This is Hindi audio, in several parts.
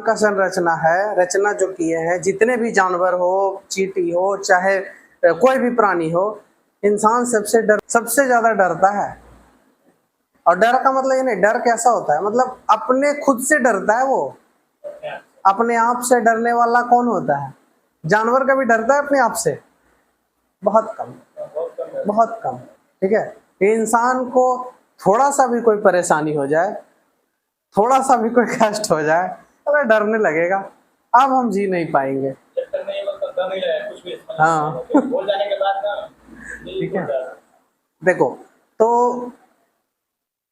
का संरचना है, रचना जो किए हैं, जितने भी जानवर हो, चींटी हो, चाहे कोई भी प्राणी हो, इंसान सबसे ज्यादा डरता है। और डर का मतलब ये नहीं, डर कैसा होता है, मतलब अपने खुद से डरता है वो। अपने आप से डरने वाला कौन होता है? जानवर कभी डरता है अपने आप से? बहुत कम, बहुत कम। ठीक है, इंसान को थोड़ा सा भी कोई परेशानी हो जाए, थोड़ा सा भी कोई कष्ट हो जाए, अरे डरने लगेगा, अब हम जी नहीं पाएंगे। हाँ ठीक है, देखो तो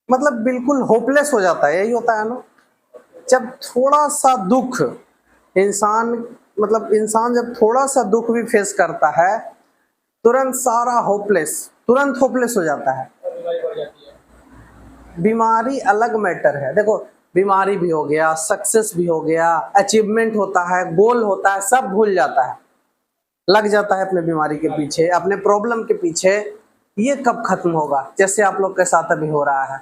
मतलब बिल्कुल होपलेस हो जाता है, यही होता है ना। जब थोड़ा सा दुख इंसान, मतलब इंसान जब थोड़ा सा दुख भी फेस करता है, तुरंत सारा तुरंत होपलेस हो जाता है। बीमारी अलग मैटर है, देखो बीमारी भी हो गया, सक्सेस भी हो गया, अचीवमेंट होता है, गोल होता है, सब भूल जाता है, लग जाता है अपने बीमारी के पीछे, अपने प्रॉब्लम के पीछे। ये कब खत्म होगा? जैसे आप लोग के साथ अभी हो रहा है।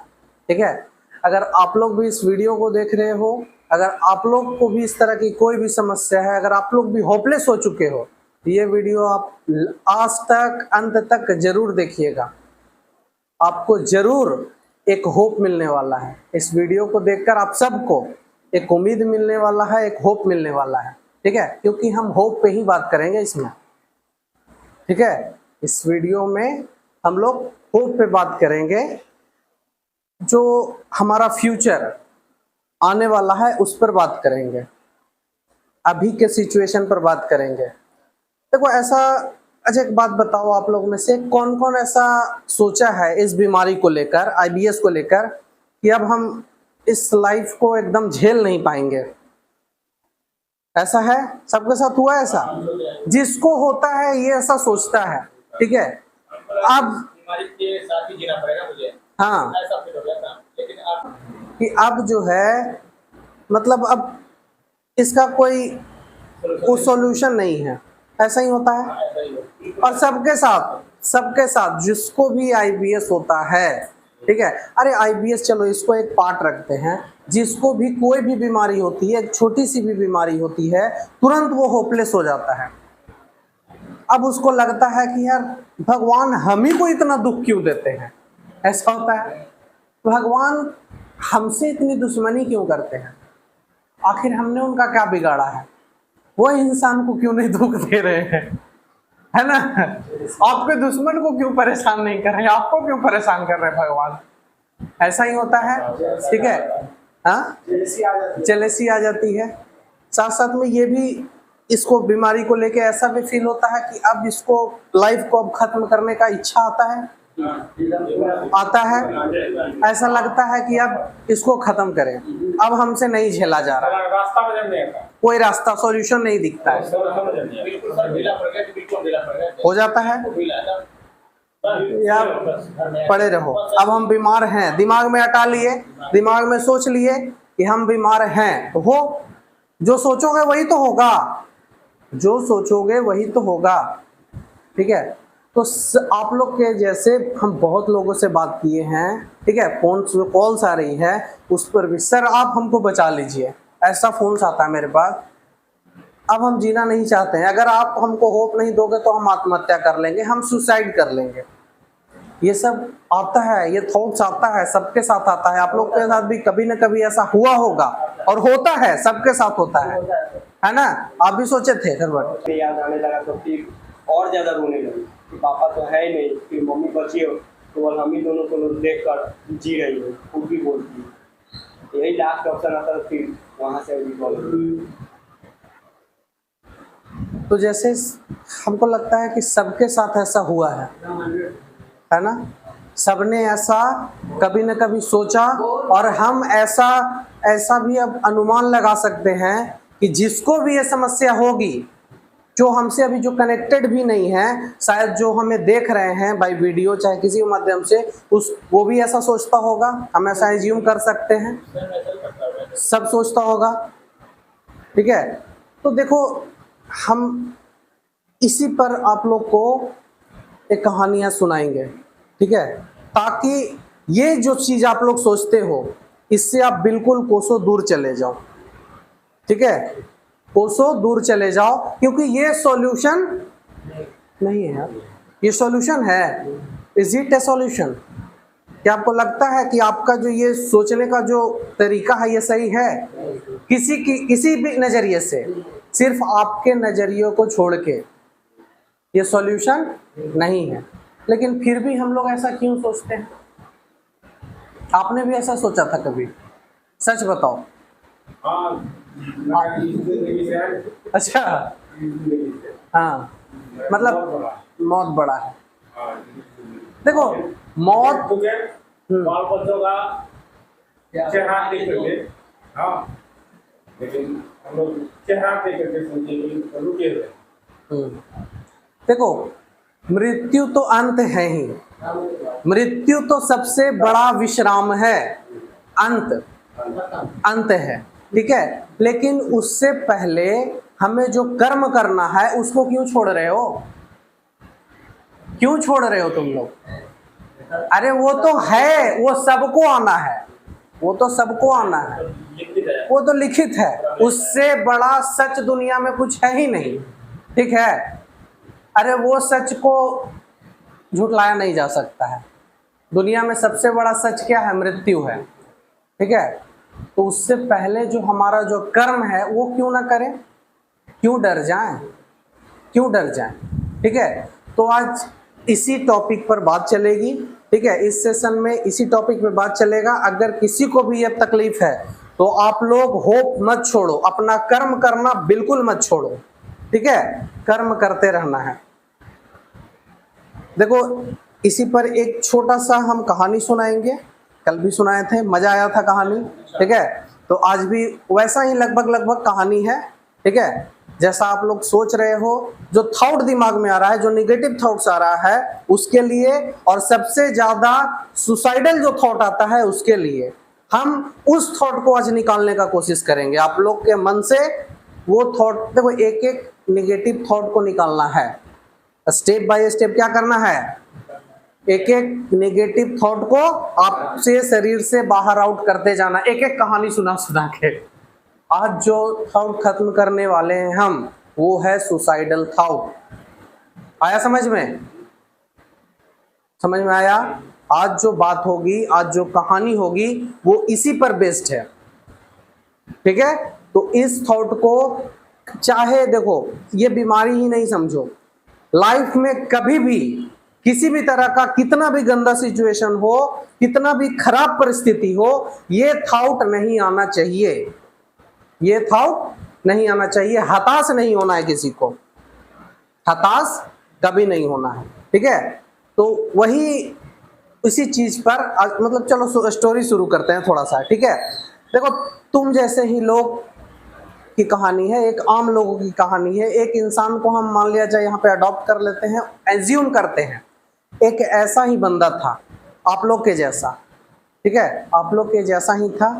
ठीक है, अगर आप लोग भी इस वीडियो को देख रहे हो, अगर आप लोग को भी इस तरह की कोई भी समस्या है, अगर आप लोग भी होपलेस हो चुके हो, ये वीडियो आप आज तक अंत तक जरूर देखिएगा, आपको जरूर एक होप मिलने वाला है। इस वीडियो को देखकर आप सबको एक उम्मीद मिलने वाला है, एक होप मिलने वाला है। ठीक है, क्योंकि हम होप पे ही बात करेंगे इसमें। ठीक है, इस वीडियो में हम लोग होप पे बात करेंगे, जो हमारा फ्यूचर आने वाला है उस पर बात करेंगे, अभी के सिचुएशन पर बात करेंगे। देखो ऐसा, अच्छा एक बात बताओ, आप लोग में से कौन कौन ऐसा सोचा है इस बीमारी को लेकर, आईबीएस को लेकर, कि अब हम इस लाइफ को एकदम झेल नहीं पाएंगे? ऐसा है? सबके साथ हुआ ऐसा? जिसको होता है ये ऐसा सोचता है। ठीक है, अब बीमारी के साथ ही जीना पड़ेगा मुझे, हाँ ऐसा फील हो गया था, लेकिन अब कि अब जो है, मतलब अब इसका कोई सॉल्यूशन नहीं है, ऐसा ही होता है। और सबके साथ जिसको भी आईबीएस होता है, ठीक है, अरे आईबीएस चलो इसको एक पार्ट रखते हैं, जिसको भी कोई भी बीमारी होती है, एक छोटी सी भी बीमारी होती है, तुरंत वो होपलेस हो जाता है। अब उसको लगता है कि यार भगवान हम ही को इतना दुख क्यों देते हैं, ऐसा होता है। भगवान हमसे इतनी दुश्मनी क्यों करते हैं, आखिर हमने उनका क्या बिगाड़ा है, वो इंसान को क्यों नहीं दुख दे रहे हैं, है ना। आपके दुश्मन को क्यों परेशान नहीं कर रहे, आपको क्यों परेशान कर रहे हैं भगवान, ऐसा ही होता है। ठीक है, हाँ जेलेसी आ जाती है। साथ साथ में ये भी, इसको बीमारी को लेके ऐसा भी फील होता है कि अब इसको लाइफ को अब खत्म करने का इच्छा आता है, ऐसा लगता है कि अब इसको खत्म करें, अब हमसे नहीं झेला जा रहा, कोई रास्ता सॉल्यूशन नहीं दिखता है, हो जाता है यार पड़े रहो, अब हम बीमार हैं, दिमाग में हटा लिए, दिमाग में सोच लिए कि हम बीमार हैं, तो हो, जो सोचोगे वही तो होगा, जो सोचोगे वही तो होगा। ठीक है, तो आप लोग के जैसे हम बहुत लोगों से बात किए हैं, ठीक है, फोन कॉल्स आ रही है, उस पर भी सर आप हमको बचा लीजिए, ऐसा फोन आता है मेरे पास, अब हम जीना नहीं चाहते हैं, अगर आप हमको होप नहीं दोगे तो हम आत्महत्या कर लेंगे, हम सुसाइड कर लेंगे। ये सब आता है, ये थॉट्स आता है, सबके साथ आता है, आप लोग के साथ भी कभी न कभी ऐसा हुआ होगा और होता है, सबके साथ होता है ना। आप भी सोचे थे सर, याद आने लगा तो फिर और ज्यादा रोने लगी कि पापा तो है ही नहीं, फिर मम्मी बची हो तो हम ही दोनों को देख कर जी रही हो, खुद भी बोलती है, यही लास्ट ऑप्शन आता, फिर वहाँ से तो जैसे हमको लगता है कि सबके साथ ऐसा हुआ है ना, सबने ऐसा कभी न कभी सोचा, और हम ऐसा भी अब अनुमान लगा सकते हैं कि जिसको भी ये समस्या होगी, जो हमसे अभी जो कनेक्टेड भी नहीं है, शायद जो हमें देख रहे हैं बाय वीडियो चाहे किसी माध्यम से, वो भी ऐसा सोचता होगा, हम ऐसा एज्यूम कर सकते हैं, सब सोचता होगा। ठीक है, तो देखो हम इसी पर आप लोग को एक कहानियां सुनाएंगे, ठीक है, ताकि ये जो चीज आप लोग सोचते हो इससे आप बिल्कुल कोसों दूर चले जाओ। ठीक है, कोसों दूर चले जाओ, क्योंकि ये सॉल्यूशन नहीं है यार, ये सॉल्यूशन है। Is it A solution? क्या आपको लगता है कि आपका जो ये सोचने का जो तरीका है ये सही है? किसी भी नजरिए से, सिर्फ आपके नजरियों को छोड़ के ये सॉल्यूशन नहीं है। लेकिन फिर भी हम लोग ऐसा क्यों सोचते हैं? आपने भी ऐसा सोचा था कभी? सच बताओ। अच्छा, हाँ, मतलब मौत बड़ा है। देखो, मौत बाल बच्चों का चेहरा देख करके, हाँ, लेकिन हम लोग चेहरा देख करके सोचे कि रुके हुए। देखो, मृत्यु तो अंत है ही, मृत्यु तो सबसे बड़ा विश्राम है, अंत है, ठीक है। लेकिन उससे पहले हमें जो कर्म करना है उसको क्यों छोड़ रहे हो? क्यों छोड़ रहे हो तुम लोग? अरे वो तो है, वो सबको आना है, वो तो सबको आना है, वो तो लिखित है। उससे बड़ा सच दुनिया में कुछ है ही नहीं, ठीक है। अरे वो सच को झुटलाया नहीं जा सकता है। दुनिया में सबसे बड़ा सच क्या है? मृत्यु है, ठीक है। तो उससे पहले जो हमारा जो कर्म है वो क्यों ना करें? क्यों डर जाएं? क्यों डर जाएं? ठीक है। तो आज इसी टॉपिक पर बात चलेगी, ठीक है। इस सेशन में इसी टॉपिक पे बात चलेगा। अगर किसी को भी यह तकलीफ है तो आप लोग होप मत छोड़ो, अपना कर्म करना बिल्कुल मत छोड़ो, ठीक है। कर्म करते रहना है। देखो, इसी पर एक छोटा सा हम कहानी सुनाएंगे, कल भी सुनाए थे, मजा आया था कहानी, ठीक है। तो आज भी वैसा ही लगभग कहानी है, ठीक है। जैसा आप लोग सोच रहे हो, जो थॉट दिमाग में आ रहा है, जो निगेटिव थॉट्स आ रहा है उसके लिए, और सबसे ज्यादा सुसाइडल जो थॉट आता है उसके लिए, हम उस थॉट को आज निकालने का कोशिश करेंगे। आप लोग के मन से वो थॉट, देखो, एक एक निगेटिव थॉट को निकालना है, स्टेप बाय स्टेप क्या करना है, एक एक नेगेटिव थॉट को आपसे शरीर से बाहर आउट करते जाना, एक एक कहानी सुना सुना के। आज जो थॉट खत्म करने वाले हैं हम, वो है सुसाइडल थॉट। आया समझ में? समझ में आया? आज जो बात होगी, आज जो कहानी होगी, वो इसी पर बेस्ड है, ठीक है। तो इस थॉट को, चाहे देखो, ये बीमारी ही नहीं समझो, लाइफ में कभी भी किसी भी तरह का कितना भी गंदा सिचुएशन हो, कितना भी खराब परिस्थिति हो, ये थॉट नहीं आना चाहिए, ये थॉट नहीं आना चाहिए। हताश नहीं होना है किसी को, हताश कभी नहीं होना है, ठीक है। तो वही इसी चीज पर मतलब चलो स्टोरी शुरू करते हैं थोड़ा सा, ठीक है। देखो, तुम जैसे ही लोग की कहानी है, एक आम लोगों की कहानी है। एक इंसान को हम मान लिया जाए यहाँ पे अडॉप्ट कर लेते हैं, एज्यूम करते हैं एक ऐसा ही बंदा था आप लोग के जैसा, ठीक है, आप लोग के जैसा ही था।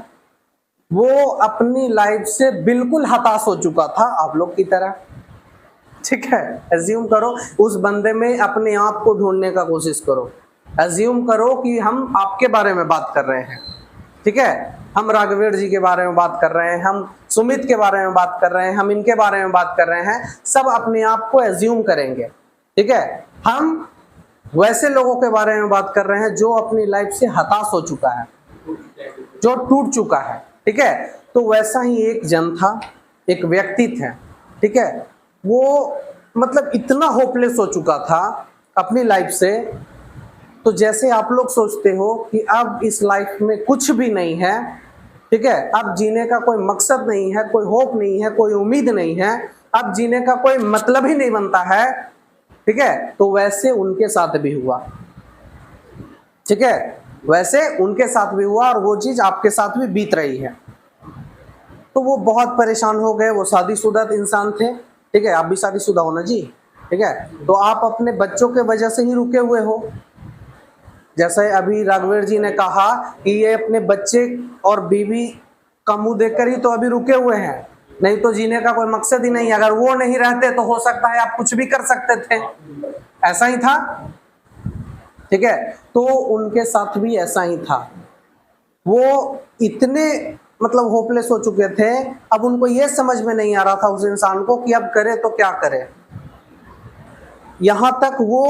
वो अपनी लाइफ से बिल्कुल हताश हो चुका था आप लोग की तरह, ठीक है। एज्यूम करो उस बंदे में अपने आप को ढूंढने का कोशिश करो। एज्यूम करो कि हम आपके बारे में बात कर रहे हैं, ठीक है। हम राघवेर जी के बारे में बात कर रहे हैं, हम सुमित के बारे में बात कर रहे हैं, हम इनके बारे में बात कर रहे हैं। सब अपने आप को एज्यूम करेंगे, ठीक है। हम वैसे लोगों के बारे में बात कर रहे हैं जो अपनी लाइफ से हताश हो चुका है, जो टूट चुका है, ठीक है। तो वैसा ही एक जन था, एक व्यक्ति थे, ठीक है। वो मतलब इतना होपलेस हो चुका था अपनी लाइफ से। तो जैसे आप लोग सोचते हो कि अब इस लाइफ में कुछ भी नहीं है, ठीक है, अब जीने का कोई मकसद नहीं है, कोई होप नहीं है, कोई उम्मीद नहीं है, अब जीने का कोई मतलब ही नहीं बनता है, ठीक है। तो वैसे उनके साथ भी हुआ, ठीक है, वैसे उनके साथ भी हुआ और वो चीज आपके साथ भी बीत रही है। तो वो बहुत परेशान हो गए। वो शादीशुदा इंसान थे, ठीक है, आप भी शादीशुदा हो ना जी, ठीक है। तो आप अपने बच्चों के वजह से ही रुके हुए हो। जैसे अभी राघवेर जी ने कहा कि ये अपने बच्चे और बीवी का मुंह देखकर ही तो अभी रुके हुए हैं, नहीं तो जीने का कोई मकसद ही नहीं। अगर वो नहीं रहते तो हो सकता है आप कुछ भी कर सकते थे, ऐसा ही था, ठीक है। तो उनके साथ भी ऐसा ही था। वो इतने मतलब होपलेस हो चुके थे। अब उनको ये समझ में नहीं आ रहा था उस इंसान को कि अब करे तो क्या करे। यहां तक वो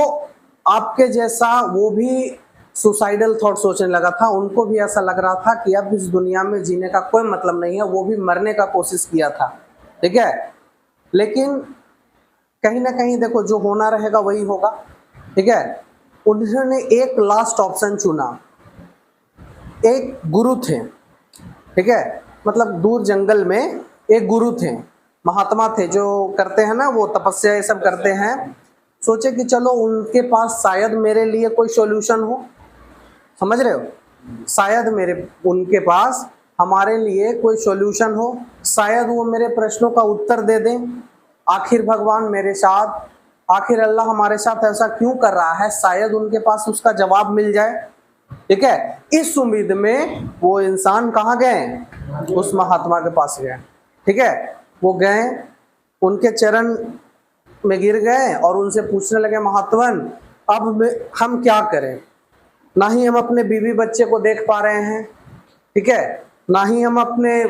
आपके जैसा वो भी सुसाइडल थॉट सोचने लगा था। उनको भी ऐसा लग रहा था कि अब इस दुनिया में जीने का कोई मतलब नहीं है। वो भी मरने का कोशिश किया था, ठीक है। लेकिन कहीं ना कहीं देखो, जो होना रहेगा वही होगा, ठीक है। उन्होंने एक लास्ट ऑप्शन चुना। एक गुरु थे, ठीक है, मतलब दूर जंगल में एक गुरु थे, महात्मा थे, जो करते हैं ना वो तपस्या ये सब करते हैं। सोचे कि चलो उनके पास शायद मेरे लिए कोई सॉल्यूशन हो, समझ रहे हो, शायद उनके पास हमारे लिए कोई सॉल्यूशन हो, शायद वो मेरे प्रश्नों का उत्तर दे दें। आखिर भगवान मेरे साथ, आखिर अल्लाह हमारे साथ ऐसा क्यों कर रहा है, शायद उनके पास उसका जवाब मिल जाए, ठीक है। इस उम्मीद में वो इंसान कहाँ गए, उस महात्मा के पास गए, ठीक है। वो गए, उनके चरण में गिर गए और उनसे पूछने लगे, महात्मन अब हम क्या करें, ना ही हम अपने बीवी बच्चे को देख पा रहे हैं, ठीक है, ना ही हम अपने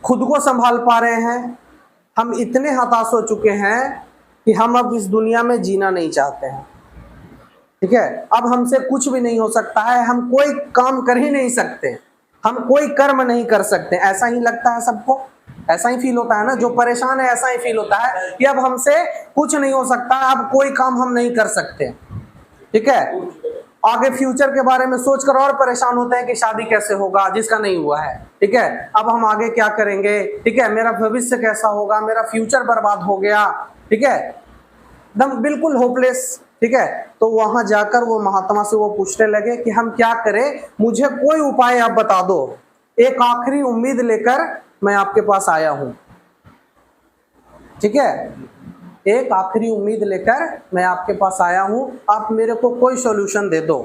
खुद को संभाल पा रहे हैं। हम इतने हताश हो चुके हैं कि हम अब इस दुनिया में जीना नहीं चाहते हैं, ठीक है। अब हमसे कुछ भी नहीं हो सकता है, हम कोई काम कर ही नहीं सकते, हम कोई कर्म नहीं कर सकते। ऐसा ही लगता है सबको, ऐसा ही फील होता है ना, जो परेशान है ऐसा ही फील होता है कि अब हमसे कुछ नहीं हो सकता, अब कोई काम हम नहीं कर सकते, ठीक है। आगे फ्यूचर के बारे में सोचकर और परेशान होते हैं कि शादी कैसे होगा जिसका नहीं हुआ है, ठीक है। अब हम आगे क्या करेंगे, ठीक है, मेरा भविष्य कैसा होगा, मेरा फ्यूचर बर्बाद हो गया, ठीक है, एकदम बिल्कुल होपलेस, ठीक है। तो वहां जाकर वो महात्मा से वो पूछने लगे कि हम क्या करें, मुझे कोई उपाय आप बता दो, एक आखिरी उम्मीद लेकर मैं आपके पास आया हूं, ठीक है, एक आखिरी उम्मीद लेकर मैं आपके पास आया हूं, आप मेरे को कोई सॉल्यूशन दे दो।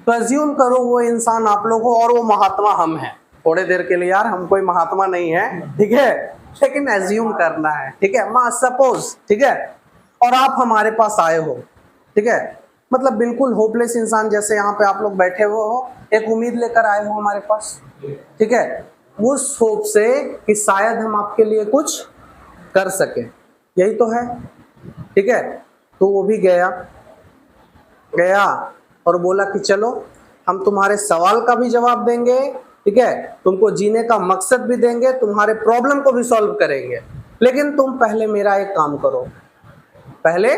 तो अज्यूम करो वो इंसान आप लोगों और वो महात्मा हम हैं, थोड़े देर के लिए, यार हम कोई महात्मा नहीं है, ठीक है, लेकिन अज्यूम करना है, ठीक है, मां सपोज, ठीक है, और आप हमारे पास आए हो, ठीक है, मतलब बिल्कुल होपलेस इंसान जैसे यहाँ पे आप लोग बैठे हुए हो, एक उम्मीद लेकर आए हो हमारे पास, ठीक है, उस होप से कि शायद हम आपके लिए कुछ कर सके, यही तो है, ठीक है। तो वो भी गया और बोला कि चलो हम तुम्हारे सवाल का भी जवाब देंगे, ठीक है, तुमको जीने का मकसद भी देंगे, तुम्हारे प्रॉब्लम को भी सॉल्व करेंगे, लेकिन तुम पहले मेरा एक काम करो, पहले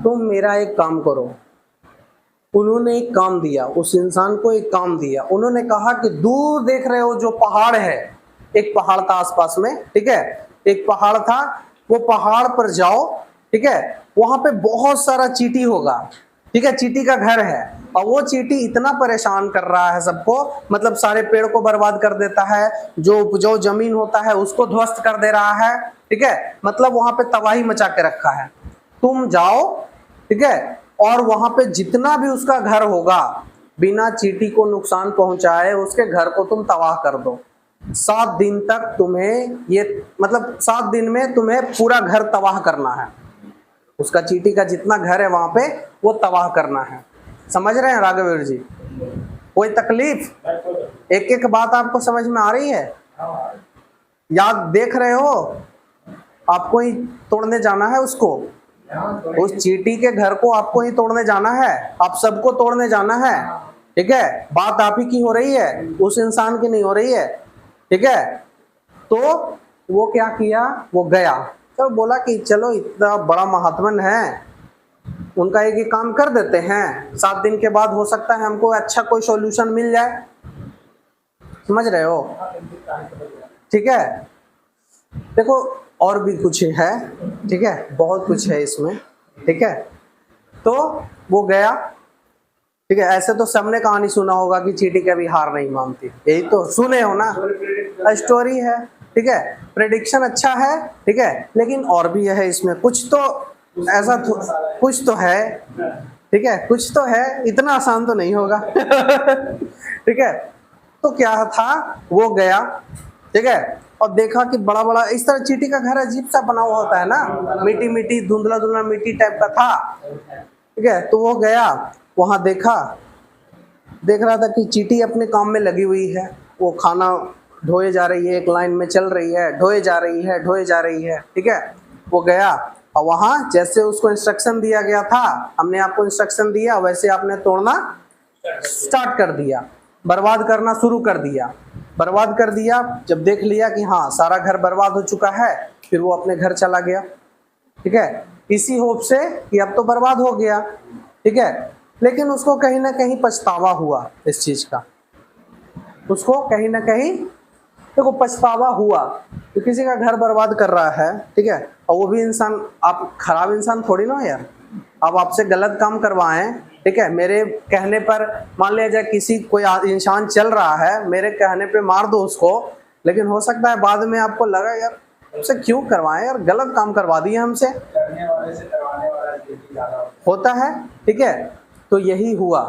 तुम मेरा एक काम करो। उन्होंने एक काम दिया, उस इंसान को एक काम दिया। उन्होंने कहा कि दूर देख रहे हो जो पहाड़ है, एक पहाड़ था आसपास में, ठीक है, एक पहाड़ था, वो पहाड़ पर जाओ, ठीक है, वहां पे बहुत सारा चींटी होगा, ठीक है, चींटी का घर है, और वो चींटी इतना परेशान कर रहा है सबको, मतलब सारे पेड़ को बर्बाद कर देता है, जो जमीन होता है उसको ध्वस्त कर दे रहा है, ठीक है, मतलब वहां पे तबाही मचा के रखा है। तुम जाओ, ठीक है, और वहां पे जितना भी उसका घर होगा, बिना चींटी को नुकसान पहुंचाए उसके घर को तुम तबाह कर दो। 7 दिन तक तुम्हें ये, मतलब 7 दिन में तुम्हें पूरा घर तबाह करना है, उसका चींटी का जितना घर है वहां पे वो तबाह करना है। समझ रहे हैं राघवेंद्र जी, कोई तकलीफ, एक एक बात आपको समझ में आ रही है, याद देख रहे हो, आपको ही तोड़ने जाना है उसको, उस चींटी के घर को आपको ही तोड़ने जाना है, आप सबको तोड़ने जाना है, ठीक है, बात आप ही की हो रही है, उस इंसान की नहीं हो रही है, ठीक है। तो वो क्या किया, वो गया, तो बोला कि चलो इतना बड़ा महात्मन है, उनका एक ही काम कर देते हैं, 7 दिन के बाद हो सकता है हमको अच्छा कोई सॉल्यूशन मिल जाए, समझ रहे हो, ठीक है। देखो और भी कुछ है, ठीक है, बहुत कुछ है इसमें, ठीक है। तो वो गया, ठीक है, ऐसे तो सबने कहानी सुना होगा कि चींटी कभी हार नहीं मानती, यही तो सुने हो ना, स्टोरी है, ठीक है, प्रेडिक्शन अच्छा है, ठीक है, लेकिन और भी है इसमें, कुछ तो ऐसा कुछ तो है, ठीक है, कुछ तो है, इतना आसान तो नहीं होगा ठीक है। तो क्या था, वो गया, ठीक है, और देखा कि बड़ा बड़ा इस तरह चींटी का घर अजीब सा बना हुआ होता है ना, मिट्टी मिट्टी धुंधला धुंधला मिट्टी टाइप का था, ठीक है। तो वो गया, वहां देख रहा था कि चींटी अपने काम में लगी हुई है, वो खाना ढोए जा रही है, एक लाइन में चल रही है, ढोए जा रही है, ढोए जा रही है, ठीक है। वो गया और वहाँ जैसे उसको इंस्ट्रक्शन दिया गया था, हमने आपको इंस्ट्रक्शन दिया, वैसे आपने तोड़ना स्टार्ट कर दिया, बर्बाद करना शुरू कर दिया। बर्बाद कर दिया, जब देख लिया कि हाँ सारा घर बर्बाद हो चुका है, फिर वो अपने घर चला गया, ठीक है, इसी होप से कि अब तो बर्बाद हो गया, ठीक है। लेकिन उसको कहीं ना कहीं पछतावा हुआ इस चीज़ का, उसको कहीं ना कहीं देखो पछतावा हुआ कि किसी का घर बर्बाद कर रहा है, ठीक है, और वो भी इंसान, आप खराब इंसान थोड़ी ना हो यार, अब आपसे गलत काम करवाएं, ठीक है, मेरे कहने पर मान लिया जाए किसी कोई इंसान चल रहा है, मेरे कहने पे मार दो उसको, लेकिन हो सकता है बाद में आपको लगा यार उसे क्यों करवाएं यार, गलत काम करवा दिए हमसे, करने वाले से करवाने वाला ज़्यादा होता है, ठीक है। तो यही हुआ,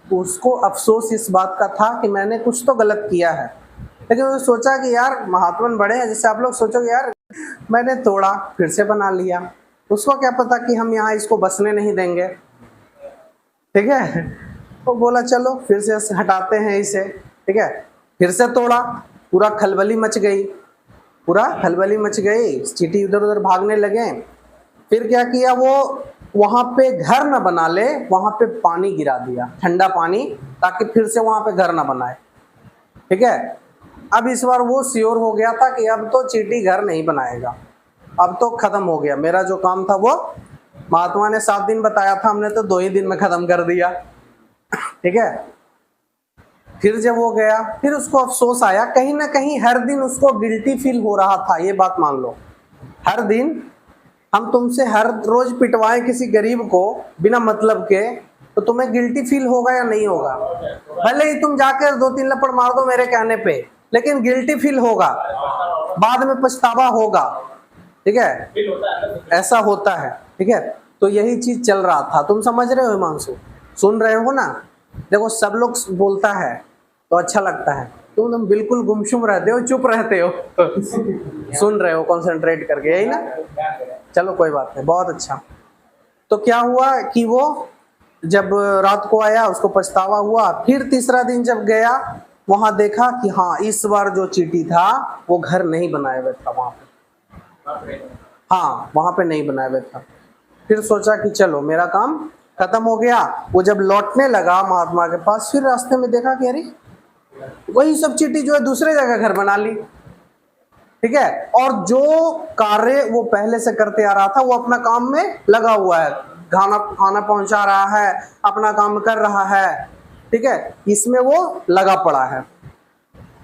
उसको अफसोस इस बात का था कि मैंने कुछ तो गलत किया है, लेकिन उसने सोचा कि यार महात्मन बड़े हैं, जैसे आप लोग सोचोगे यार मैंने तोड़ा फिर से बना लिया, उसको क्या पता कि हम यहाँ इसको बसने नहीं देंगे, ठीक है। तो बोला चलो फिर से हटाते हैं इसे, ठीक है, फिर से तोड़ा, पूरा खलबली मच गई, पूरा खलबली मच गई, चींटी इधर उधर भागने लगे। फिर क्या किया, वो वहाँ पे घर न बना ले, वहाँ पे पानी गिरा दिया, ठंडा पानी, ताकि फिर से वहाँ पे घर न बनाए, ठीक है। अब इस बार वो श्योर हो गया था कि अब तो चींटी घर नहीं बनाएगा, अब तो खत्म हो गया मेरा जो काम था वो, महात्मा ने 7 दिन बताया था, हमने तो 2 ही दिन में खत्म कर दिया, ठीक है। फिर जब वो गया, फिर उसको अफसोस आया, कहीं ना कहीं हर दिन उसको गिल्टी फील हो रहा था, ये बात मान लो, हर दिन हम तुमसे हर रोज पिटवाएं किसी गरीब को बिना मतलब के, तो तुम्हें गिल्टी फील होगा या नहीं होगा, भले ही तुम जाकर 2-3 लपड़ मार दो मेरे कहने पे, लेकिन गिल्टी फील होगा, बाद में पछतावा होगा, ठीक है, ऐसा होता है, ठीक है। तो यही चीज चल रहा था, तुम समझ रहे हो हिमांशु, सुन रहे हो ना। देखो सब लोग बोलता है तो अच्छा लगता है, तुम बिल्कुल गुमसुम रहते हो, चुप रहते हो सुन रहे हो कंसंट्रेट करके, यही ना, चलो कोई बात नहीं, बहुत अच्छा। तो क्या हुआ कि वो जब रात को आया उसको पछतावा हुआ, फिर तीसरा दिन जब गया वहां देखा कि हाँ इस बार जो चींटी था वो घर नहीं बनाया हुआ था वहां पे, हाँ वहां पे नहीं बनाया हुआ था। फिर सोचा कि चलो मेरा काम खत्म हो गया। वो जब लौटने लगा महात्मा के पास, फिर रास्ते में देखा कि अरे वही सब चींटी जो है दूसरे जगह घर बना ली, ठीक है, और जो कार्य वो पहले से करते आ रहा था वो अपना काम में लगा हुआ है, खाना पहुंचा रहा है, अपना काम कर रहा है, ठीक है, इसमें वो लगा पड़ा है,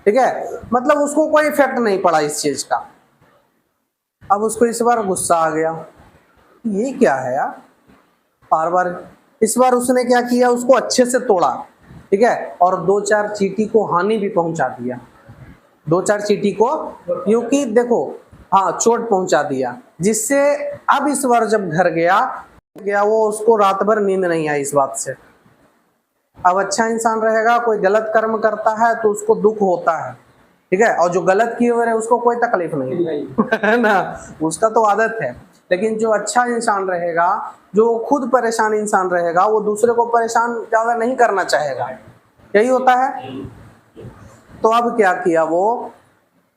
ठीक है, मतलब उसको कोई इफेक्ट नहीं पड़ा इस चीज का। अब उसको इस बार गुस्सा आ गया, ये क्या है यार, बार बार। इस बार उसने क्या किया, उसको अच्छे से तोड़ा, ठीक है, और 2-4 चींटी को हानि भी पहुंचा दिया, 2-4 चींटी को, क्योंकि देखो हाँ चोट पहुंचा दिया, जिससे अब इस बार जब घर गया वो उसको रात भर नींद नहीं आई इस बात से। अब अच्छा इंसान रहेगा, कोई गलत कर्म करता है तो उसको दुख होता है, ठीक है, और जो गलत किए हुए उसको कोई तकलीफ नहीं है ना, उसका तो आदत है। लेकिन जो अच्छा इंसान रहेगा, जो खुद परेशान इंसान रहेगा, वो दूसरे को परेशान ज्यादा नहीं करना चाहेगा, यही होता है। तो अब क्या किया, वो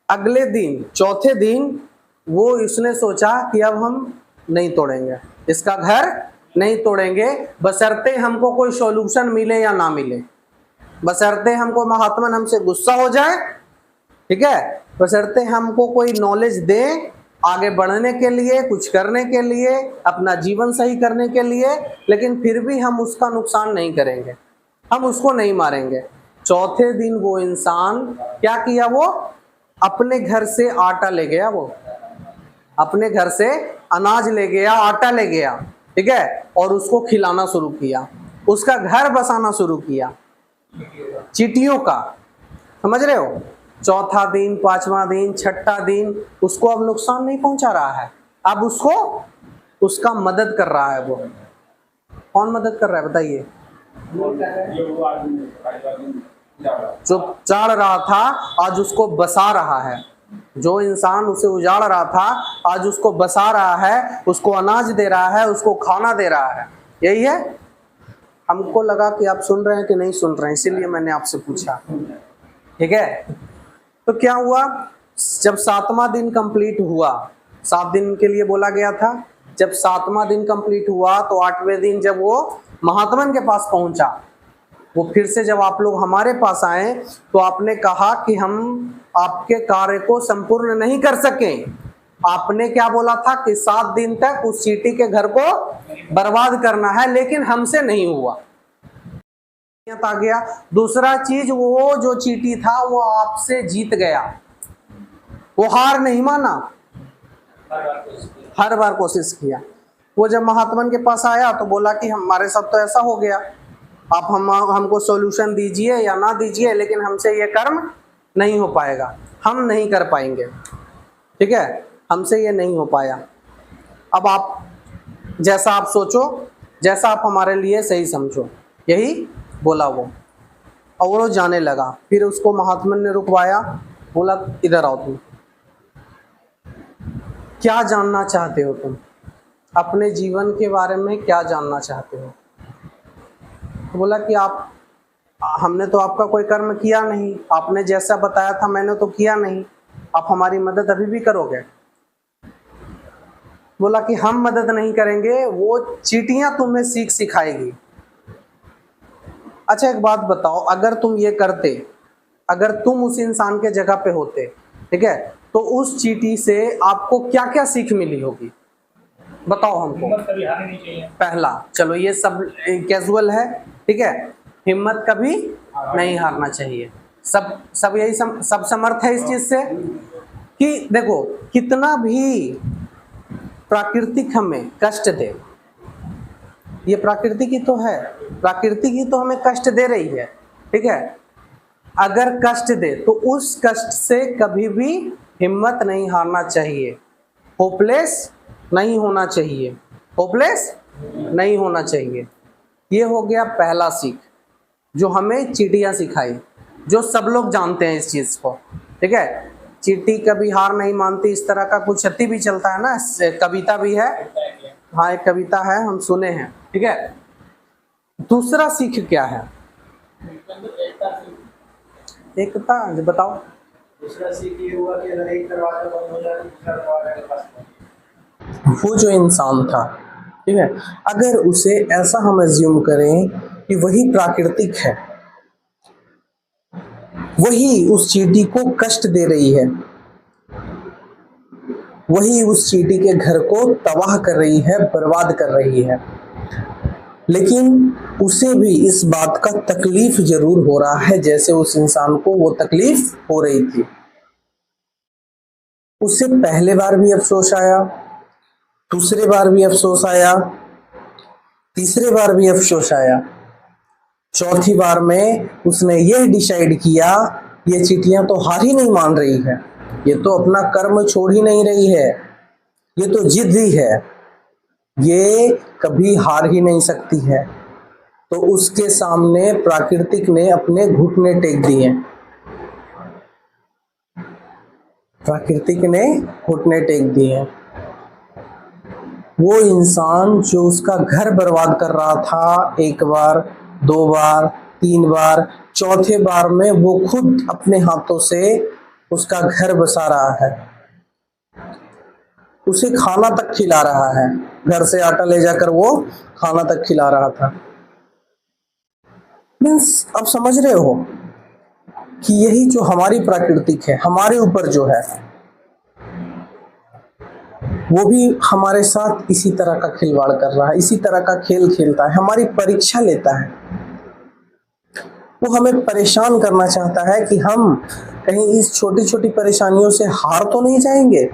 अगले दिन चौथे दिन वो इसने सोचा कि अब हम नहीं तोड़ेंगे इसका घर, नहीं तोड़ेंगे, बशर्ते हमको कोई सॉल्यूशन मिले या ना मिले, बशर्ते हमको महात्मा हमसे गुस्सा हो जाए, ठीक है, बशर्ते हमको कोई नॉलेज दे आगे बढ़ने के लिए, कुछ करने के लिए, अपना जीवन सही करने के लिए, लेकिन फिर भी हम उसका नुकसान नहीं करेंगे, हम उसको नहीं मारेंगे। चौथे दिन वो इंसान क्या किया, वो अपने घर से आटा ले गया, वो अपने घर से अनाज ले गया, आटा ले गया, ठीक है, और उसको खिलाना शुरू किया, उसका घर बसाना शुरू किया चींटियों का, समझ रहे हो। चौथा दिन, 5वां दिन, 6ठा दिन, उसको अब नुकसान नहीं पहुंचा रहा है, अब उसको उसका मदद कर रहा है। वो कौन मदद कर रहा है बताइए, जो चाड़ रहा था आज उसको बसा रहा है, जो इंसान उसे उजाड़ रहा था आज उसको बसा रहा है, उसको अनाज दे रहा है, उसको खाना दे रहा है, यही है। हमको लगा कि आप सुन रहे हैं कि नहीं सुन रहे हैं, इसीलिए मैंने आपसे पूछा, ठीक है। तो क्या हुआ, जब 7वां दिन कंप्लीट हुआ, 7 दिन के लिए बोला गया था, जब 7वां दिन कंप्लीट हुआ तो 8वें दिन जब वो महात्मन के पास पहुंचा, वो फिर से जब आप लोग हमारे पास आए तो आपने कहा कि हम आपके कार्य को संपूर्ण नहीं कर सके। आपने क्या बोला था कि 7 दिन तक उस चींटी के घर को बर्बाद करना है, लेकिन हमसे नहीं हुआ, आ गया। दूसरा चीज, वो जो चींटी था वो आपसे जीत गया, वो हार नहीं माना, हर बार कोशिश किया। वो जब महात्मन के पास आया तो बोला कि हमारे साथ तो ऐसा हो गया, आप हमको सॉल्यूशन दीजिए या ना दीजिए, लेकिन हमसे ये कर्म नहीं हो पाएगा, हम नहीं कर पाएंगे, ठीक है, हमसे ये नहीं हो पाया। अब आप जैसा आप सोचो, जैसा आप हमारे लिए सही समझो, यही बोला वो। और वो जाने लगा। फिर उसको महात्मन ने रुकवाया, बोला इधर आओ, तुम क्या जानना चाहते हो, तुम अपने जीवन के बारे में क्या जानना चाहते हो? तो बोला कि हमने तो आपका कोई कर्म किया नहीं, आपने जैसा बताया था मैंने तो किया नहीं, आप हमारी मदद अभी भी करोगे? बोला कि हम मदद नहीं करेंगे, वो चींटियां तुम्हें सीख सिखाएगी। अच्छा एक बात बताओ, अगर तुम ये करते, अगर तुम उस इंसान के जगह पे होते, ठीक है, तो उस चींटी से आपको क्या क्या सीख मिली होगी, बताओ हमको। कभी हारनी नहीं चाहिए। पहला, चलो ये सब कैजुअल है, ठीक है, हिम्मत कभी नहीं हारना चाहिए। सब यही सब समर्थ है इस चीज से कि देखो कितना भी प्राकृतिक हमें कष्ट दे, ये प्रकृति की तो है, प्रकृति की तो हमें कष्ट दे रही है, ठीक है, अगर कष्ट दे तो उस कष्ट से कभी भी हिम्मत नहीं हारना चाहिए, होपलेस नहीं होना चाहिए, होपलेस नहीं होना चाहिए। ये हो गया पहला सीख जो हमें चींटियां सिखाई, जो सब लोग जानते हैं इस चीज को, ठीक है। चींटी कभी हार नहीं मानती, इस तरह का कुछ छत्ती भी चलता है ना, कविता भी है, हाँ एक कविता है, हम सुने हैं, ठीक है। दूसरा सीख क्या है? एकता, बताओ। दूसरा सीख ये हुआ कि अगर एक दरवाजा बंद हो जाए तो दूसरा दरवाजा के पास पहुंचे। वो जो इंसान था, ठीक है, अगर उसे ऐसा हम एज्यूम करें कि वही प्राकृतिक है, वही उस चींटी को कष्ट दे रही है, वही उस चींटी के घर को तबाह कर रही है, बर्बाद कर रही है, लेकिन उसे भी इस बात का तकलीफ जरूर हो रहा है जैसे उस इंसान को वो तकलीफ हो रही थी। उसे पहले बार भी अफसोस आया, दूसरे बार भी अफसोस आया, तीसरे बार भी अफसोस आया, चौथी बार में उसने यह डिसाइड किया ये चींटियां तो हार ही नहीं मान रही है, ये तो अपना कर्म छोड़ ही नहीं रही है, ये तो जिद्दी है, ये कभी हार ही नहीं सकती है। तो उसके सामने प्राकृतिक ने अपने घुटने टेक दिए, प्राकृतिक ने घुटने टेक दिए। वो इंसान जो उसका घर बर्बाद कर रहा था, एक बार, 2 बार, 3 बार, चौथे बार में वो खुद अपने हाथों से उसका घर बसा रहा है, उसे खाना तक खिला रहा है, घर से आटा ले जाकर वो खाना तक खिला रहा था। मीन्स आप समझ रहे हो कि यही जो हमारी प्राकृतिक है, हमारे ऊपर जो है, वो भी हमारे साथ इसी तरह का खिलवाड़ कर रहा है, इसी तरह का खेल खेलता है, हमारी परीक्षा लेता है। वो हमें परेशान करना चाहता है कि हम कहीं इस छोटी छोटी परेशानियों से हार तो नहीं जाएंगे।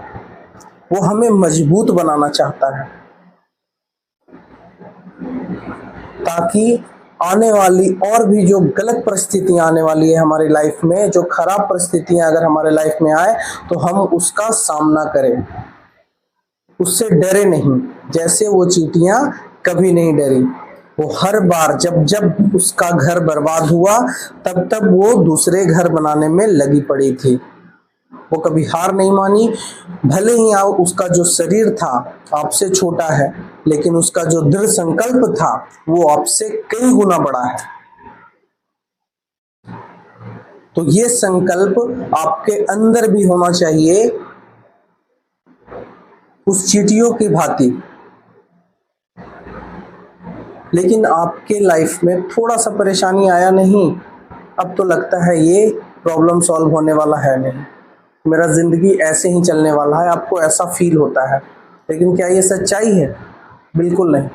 वो हमें मजबूत बनाना चाहता है ताकि आने वाली और भी जो गलत परिस्थितियां आने वाली है हमारी लाइफ में, जो खराब परिस्थितियां अगर हमारे लाइफ में आए तो हम उसका सामना करें, उससे डरे नहीं, जैसे वो चींटियां कभी नहीं डरी। वो हर बार जब जब उसका घर बर्बाद हुआ तब तब वो दूसरे घर बनाने में लगी पड़ी थी, वो कभी हार नहीं मानी। भले ही उसका जो शरीर था आपसे छोटा है, लेकिन उसका जो दृढ़ संकल्प था वो आपसे कई गुना बड़ा है। तो ये संकल्प आपके अंदर भी होना चाहिए उस चींटियों की भांति। लेकिन आपके लाइफ में थोड़ा सा परेशानी आया नहीं, अब तो लगता है ये प्रॉब्लम सॉल्व होने वाला है नहीं, मेरा जिंदगी ऐसे ही चलने वाला है, आपको ऐसा फील होता है। लेकिन क्या ये सच्चाई है? बिल्कुल नहीं,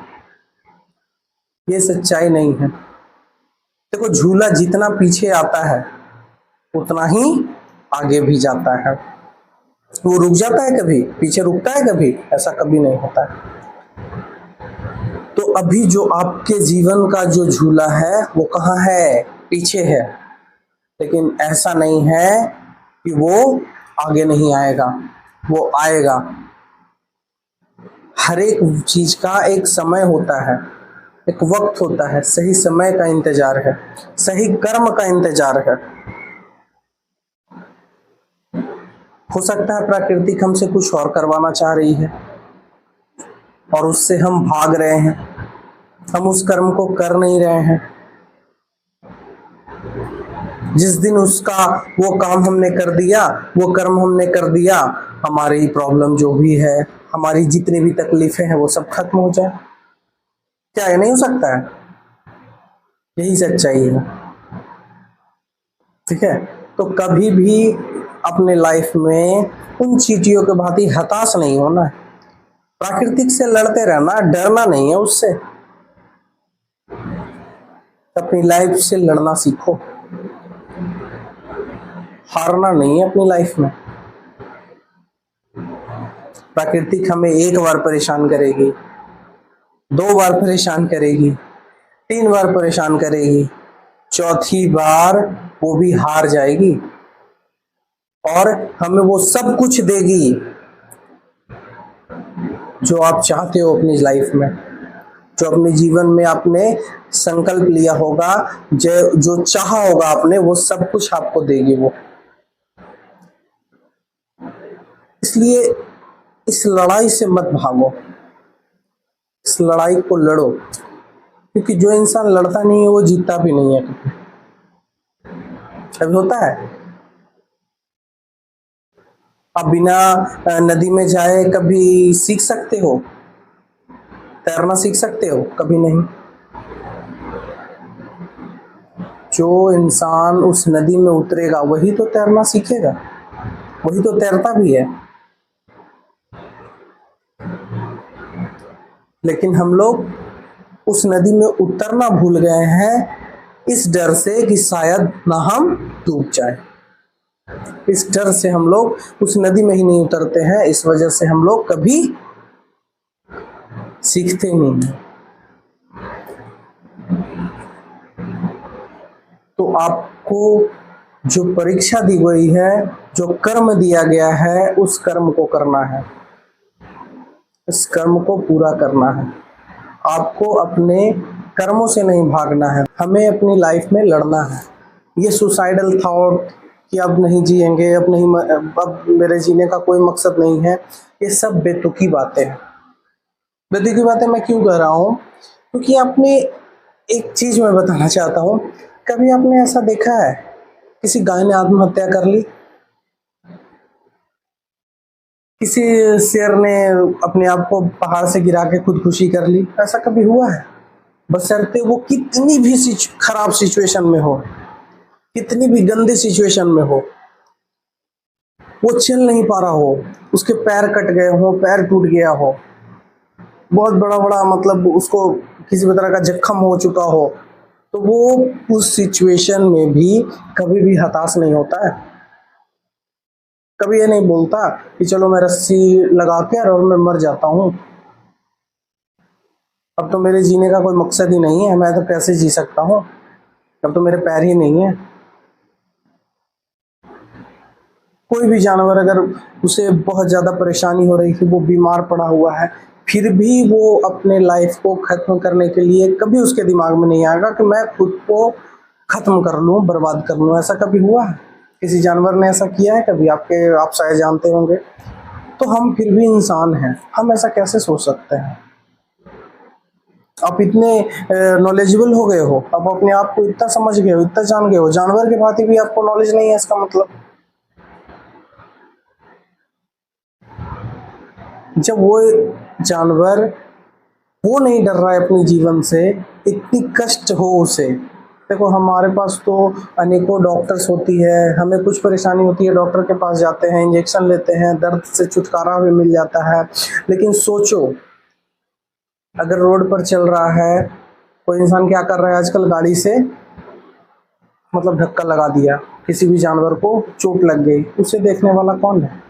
ये सच्चाई नहीं है। देखो, झूला जितना पीछे आता है उतना ही आगे भी जाता है। वो रुक जाता है कभी? पीछे रुकता है कभी? ऐसा कभी नहीं होता है। तो अभी जो आपके जीवन का जो झूला है वो कहाँ है? पीछे है। लेकिन ऐसा नहीं है कि वो आगे नहीं आएगा, वो आएगा। हर एक चीज का एक समय होता है, एक वक्त होता है, सही समय का इंतजार है, सही कर्म का इंतजार है। हो सकता है प्राकृतिक हमसे कुछ और करवाना चाह रही है और उससे हम भाग रहे हैं, हम उस कर्म को कर नहीं रहे हैं। जिस दिन उसका वो काम हमने कर दिया, वो कर्म हमने कर दिया, हमारी प्रॉब्लम जो भी है, हमारी जितनी भी तकलीफें हैं, वो सब खत्म हो जाए। क्या ये नहीं हो सकता है? यही सच्चाई है। ठीक है, तो कभी भी अपने लाइफ में उन चींटियों के भांति हताश नहीं होना है। प्राकृतिक से लड़ते रहना, डरना नहीं है उससे। अपनी लाइफ से लड़ना सीखो, हारना नहीं है अपनी लाइफ में। प्राकृतिक हमें एक बार परेशान करेगी, 2 बार परेशान करेगी, 3 बार परेशान करेगी, चौथी बार वो भी हार जाएगी और हमें वो सब कुछ देगी जो आप चाहते हो अपनी लाइफ में, जो अपने जीवन में आपने संकल्प लिया होगा, जो चाहा होगा आपने, वो सब कुछ आपको देगी वो। इसलिए इस लड़ाई से मत भागो, इस लड़ाई को लड़ो, क्योंकि जो इंसान लड़ता नहीं है वो जीतता भी नहीं है। कभी होता है आप बिना नदी में जाए कभी सीख सकते हो? तैरना सीख सकते हो? कभी नहीं। जो इंसान उस नदी में उतरेगा वही तो तैरना सीखेगा, वही तो तैरता भी है। लेकिन हम लोग उस नदी में उतरना भूल गए हैं इस डर से कि शायद ना हम डूब जाए। इस डर से हम लोग उस नदी में ही नहीं उतरते हैं, इस वजह से हम लोग कभी सीखते नहीं हैं। तो आपको जो परीक्षा दी गई है, जो कर्म दिया गया है, उस कर्म को करना है, इस कर्म को पूरा करना है। आपको अपने कर्मों से नहीं भागना है, हमें अपनी लाइफ में लड़ना है। ये सुसाइडल थॉट कि अब नहीं जिएंगे, अब मेरे जीने का कोई मकसद नहीं है, ये सब बेतुकी बातें हैं। बेतुकी बातें मैं क्यों कह रहा हूँ? क्योंकि आपने एक चीज मैं बताना चाहता हूँ, कभी आपने ऐसा देखा है किसी गाय ने आत्महत्या कर ली? किसी शेर ने अपने आप को पहाड़ से गिरा के खुदकुशी कर ली? ऐसा कभी हुआ है? बशर्ते वो कितनी भी खराब सिचुएशन में हो, कितनी भी गंदी सिचुएशन में हो, वो चल नहीं पा रहा हो, उसके पैर कट गए हो, पैर टूट गया हो, बहुत बड़ा बड़ा मतलब उसको किसी भी तरह का जख्म हो चुका हो, तो वो उस सिचुएशन में भी कभी भी हताश नहीं होता है। कभी ये नहीं बोलता कि चलो मैं रस्सी लगा के और मैं मर जाता हूँ, अब तो मेरे जीने का कोई मकसद ही नहीं है, मैं तो कैसे जी सकता हूँ, अब तो मेरे पैर ही नहीं है। कोई भी जानवर अगर उसे बहुत ज़्यादा परेशानी हो रही है, वो बीमार पड़ा हुआ है, फिर भी वो अपने लाइफ को ख़त्म करने के लिए कभी उसके दिमाग में नहीं आएगा कि मैं खुद को ख़त्म कर लूँ, बर्बाद कर लूँ। ऐसा कभी हुआ है? किसी जानवर ने ऐसा किया है कभी? आप शायद जानते होंगे। तो हम फिर भी इंसान हैं, हम ऐसा कैसे सोच सकते हैं? आप इतने नॉलेजेबल हो गए हो, आप अपने आप को इतना समझ गए हो, इतना जान गए हो, जानवर के भांति भी आपको नॉलेज नहीं है, इसका मतलब जब वो जानवर वो नहीं डर रहा है अपने जीवन से, इतनी कष्ट हो उसे। देखो हमारे पास तो अनेकों डॉक्टर्स होती है, हमें कुछ परेशानी होती है डॉक्टर के पास जाते हैं, इंजेक्शन लेते हैं, दर्द से छुटकारा भी मिल जाता है। लेकिन सोचो अगर रोड पर चल रहा है कोई इंसान, क्या कर रहा है आजकल, गाड़ी से मतलब धक्का लगा दिया, किसी भी जानवर को चोट लग गई, उसे देखने वाला कौन है?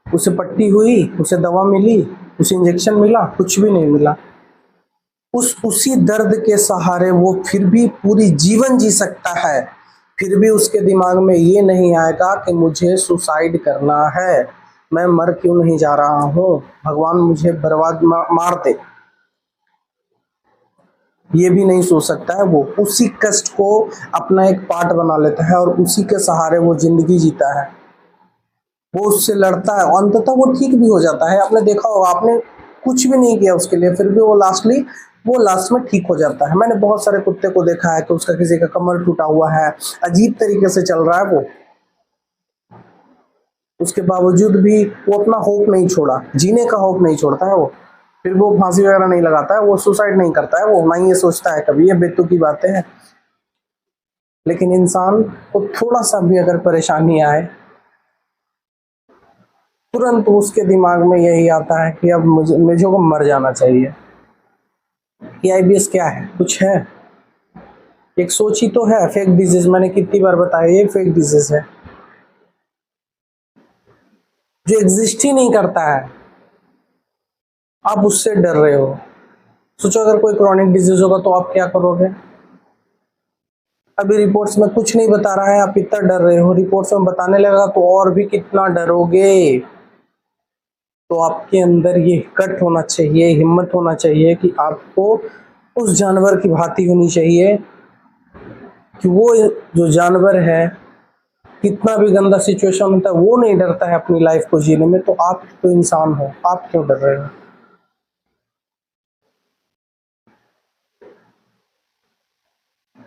उसे पट्टी हुई, उसे दवा मिली, उसे इंजेक्शन मिला? कुछ भी नहीं मिला। उसी दर्द के सहारे वो फिर भी पूरी जीवन जी सकता है, फिर भी उसके दिमाग में ये नहीं आएगा कि मुझे सुसाइड करना है, मैं मर क्यों नहीं जा रहा हूँ, भगवान मुझे बर्बाद मार दे। ये भी नहीं सोच सकता है। वो उसी कष्ट को अपना एक पार्ट बना लेता है और उसी के सहारे वो जिंदगी जीता है। वो उससे लड़ता है, अंततः वो ठीक भी हो जाता है। आपने देखा होगा, आपने कुछ भी नहीं किया उसके लिए, फिर भी वो लास्ट में ठीक हो जाता है। मैंने बहुत सारे कुत्ते को देखा है कि उसका किसी का कमर टूटा हुआ है, अजीब तरीके से चल रहा है वो, उसके बावजूद भी वो अपना होप नहीं छोड़ा, जीने का होप नहीं छोड़ता है वो। फिर वो फांसी वगैरह नहीं लगाता है, वो सुसाइड नहीं करता है, वो ना ही ये सोचता है कभी, ये बेतुकी की बातें हैं। लेकिन इंसान को थोड़ा सा भी अगर परेशानी आए, तुरंत उसके दिमाग में यही आता है कि अब मुझे को मर जाना चाहिए। ये आईबीएस क्या है? कुछ है? एक सोच ही तो है, फेक डिजीज। मैंने कितनी बार बताया, ये फेक डिजीज है जो एग्जिस्ट ही नहीं करता है, आप उससे डर रहे हो। सोचो अगर कोई क्रॉनिक डिजीज होगा तो आप क्या करोगे? अभी रिपोर्ट्स में कुछ नहीं बता रहा है, आप इतना डर रहे हो, रिपोर्ट्स में बताने लगा तो और भी कितना डरोगे। तो आपके अंदर ये कट होना चाहिए, हिम्मत होना चाहिए कि आपको उस जानवर की भांति होनी चाहिए कि वो जो जानवर है, कितना भी गंदा सिचुएशन होता है, वो नहीं डरता है अपनी लाइफ को जीने में। तो आप तो इंसान हो, आप क्यों डर रहे हो?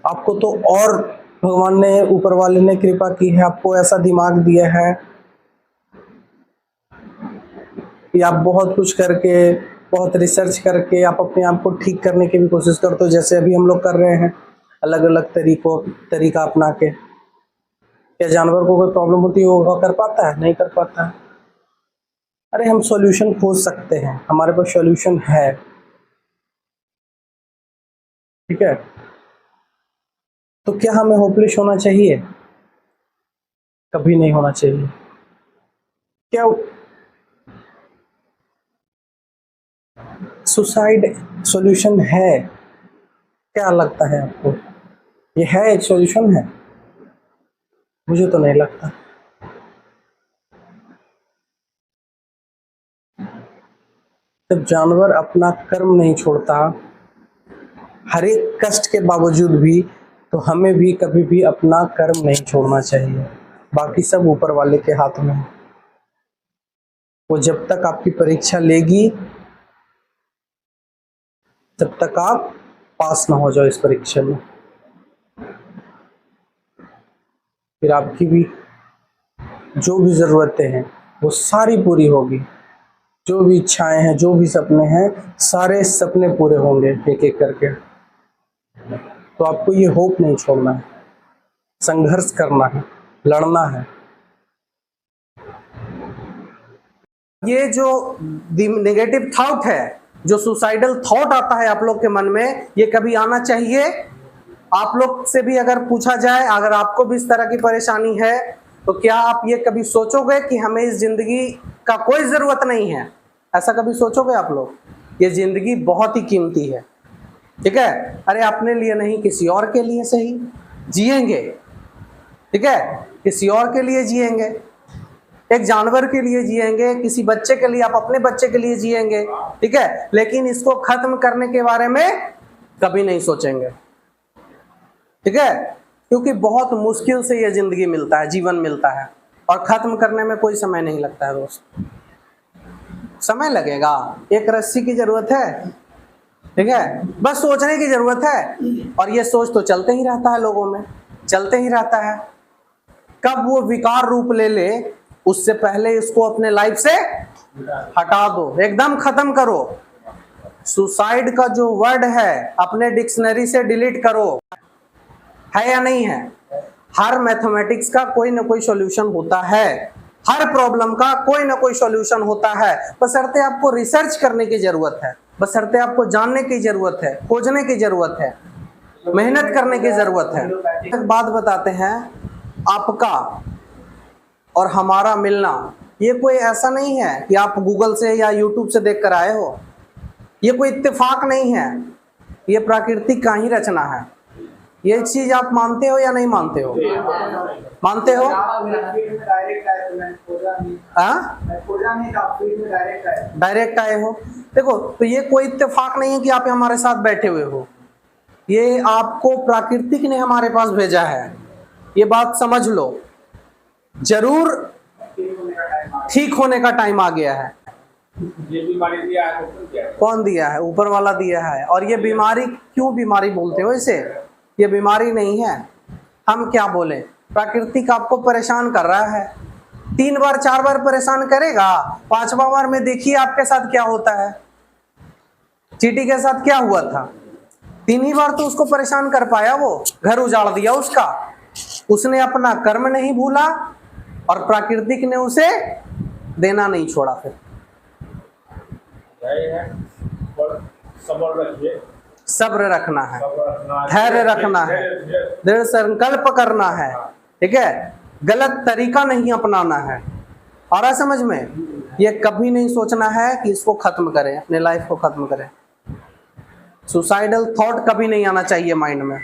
आपको तो और भगवान ने, ऊपर वाले ने कृपा की है, आपको ऐसा दिमाग दिया है कि आप बहुत कुछ करके, बहुत रिसर्च करके आप अपने आप को ठीक करने की भी कोशिश करते हो, जैसे अभी हम लोग कर रहे हैं, अलग अलग तरीका अपना के। क्या जानवर को कोई प्रॉब्लम होती है वो कर पाता है? नहीं कर पाता है। अरे हम सॉल्यूशन खोज सकते हैं, हमारे पास सॉल्यूशन है, ठीक है? तो क्या हमें होपलेस होना चाहिए? कभी नहीं होना चाहिए। क्या सुसाइड सॉल्यूशन है? क्या लगता है आपको, ये है एक सॉल्यूशन है? मुझे तो नहीं लगता। जब जानवर अपना कर्म नहीं छोड़ता हर एक कष्ट के बावजूद भी, तो हमें भी कभी भी अपना कर्म नहीं छोड़ना चाहिए। बाकी सब ऊपर वाले के हाथ में है। वो जब तक आपकी परीक्षा लेगी, जब तक आप पास ना हो जाओ इस परीक्षा में, फिर आपकी भी जो भी ज़रूरतें हैं वो सारी पूरी होगी। जो भी इच्छाएं हैं, जो भी सपने हैं, सारे सपने पूरे होंगे एक एक करके। तो आपको ये होप नहीं छोड़ना है, संघर्ष करना है, लड़ना है। ये जो नेगेटिव थॉट है, जो सुसाइडल थॉट आता है आप लोग के मन में, ये कभी आना चाहिए? आप लोग से भी अगर पूछा जाए, अगर आपको भी इस तरह की परेशानी है, तो क्या आप ये कभी सोचोगे कि हमें इस जिंदगी का कोई जरूरत नहीं है? ऐसा कभी सोचोगे आप लोग? ये जिंदगी बहुत ही कीमती है, ठीक है? अरे अपने लिए नहीं, किसी और के लिए सही जिएंगे, ठीक है? किसी और के लिए जिएंगे, एक जानवर के लिए जिएंगे, किसी बच्चे के लिए, आप अपने बच्चे के लिए जिएंगे, ठीक है? लेकिन इसको खत्म करने के बारे में कभी नहीं सोचेंगे, ठीक है? क्योंकि बहुत मुश्किल से ये जिंदगी मिलता है, जीवन मिलता है, और खत्म करने में कोई समय नहीं लगता है दोस्त। समय लगेगा, एक रस्सी की जरूरत है, ठीक है, बस सोचने की जरूरत है। और ये सोच तो चलते ही रहता है, लोगों में चलते ही रहता है। कब वो विकार रूप ले ले उससे पहले इसको अपने लाइफ से हटा दो, एकदम खत्म करो। सुसाइड का जो वर्ड है अपने डिक्शनरी से डिलीट करो। है या नहीं है? हर मैथमेटिक्स का कोई ना कोई सॉल्यूशन होता है, हर प्रॉब्लम का कोई ना कोई सॉल्यूशन होता है, बशर्ते आपको रिसर्च करने की जरूरत है, बशर्ते आपको जानने की जरूरत है, खोजने की जरूरत है, मेहनत करने की जरूरत है। एक बात बताते हैं, आपका और हमारा मिलना ये कोई ऐसा नहीं है कि आप गूगल से या यूट्यूब से देख कर आए हो, ये कोई इत्तेफाक नहीं है, ये प्रकृति का ही रचना है। ये चीज आप मानते हो या नहीं मानते हो? मानते हो? डायरेक्ट आए हो। देखो, तो ये कोई इत्तेफाक नहीं है कि आप हमारे साथ बैठे हुए हो, ये आपको प्राकृतिक ने हमारे पास भेजा है। ये बात समझ लो, जरूर ठीक होने का टाइम आ गया है। ये बीमारी दिया है तो क्या? कौन दिया है? ऊपर वाला दिया है। और ये बीमारी, क्यों बीमारी बोलते हो इसे? ये बीमारी नहीं है, हम क्या बोले, प्राकृतिक आपको परेशान कर रहा है। 3 बार 4 बार परेशान करेगा, 5वां बार में देखिए आपके साथ क्या होता है। चींटी के साथ क्या हुआ था? 3 ही बार तो उसको परेशान कर पाया, वो घर उजाड़ दिया उसका। उसने अपना कर्म नहीं भूला और प्राकृतिक ने उसे देना नहीं छोड़ा। फिर सब्र रखिए, सब्र रखना है, सब्र रखना है, धैर्य रखना है, दृढ़ संकल्प करना है, ठीक है, गलत तरीका नहीं अपनाना है। और समझ में, ये कभी नहीं सोचना है कि इसको खत्म करें, अपने लाइफ को खत्म करें। सुसाइडल थॉट कभी नहीं आना चाहिए माइंड में।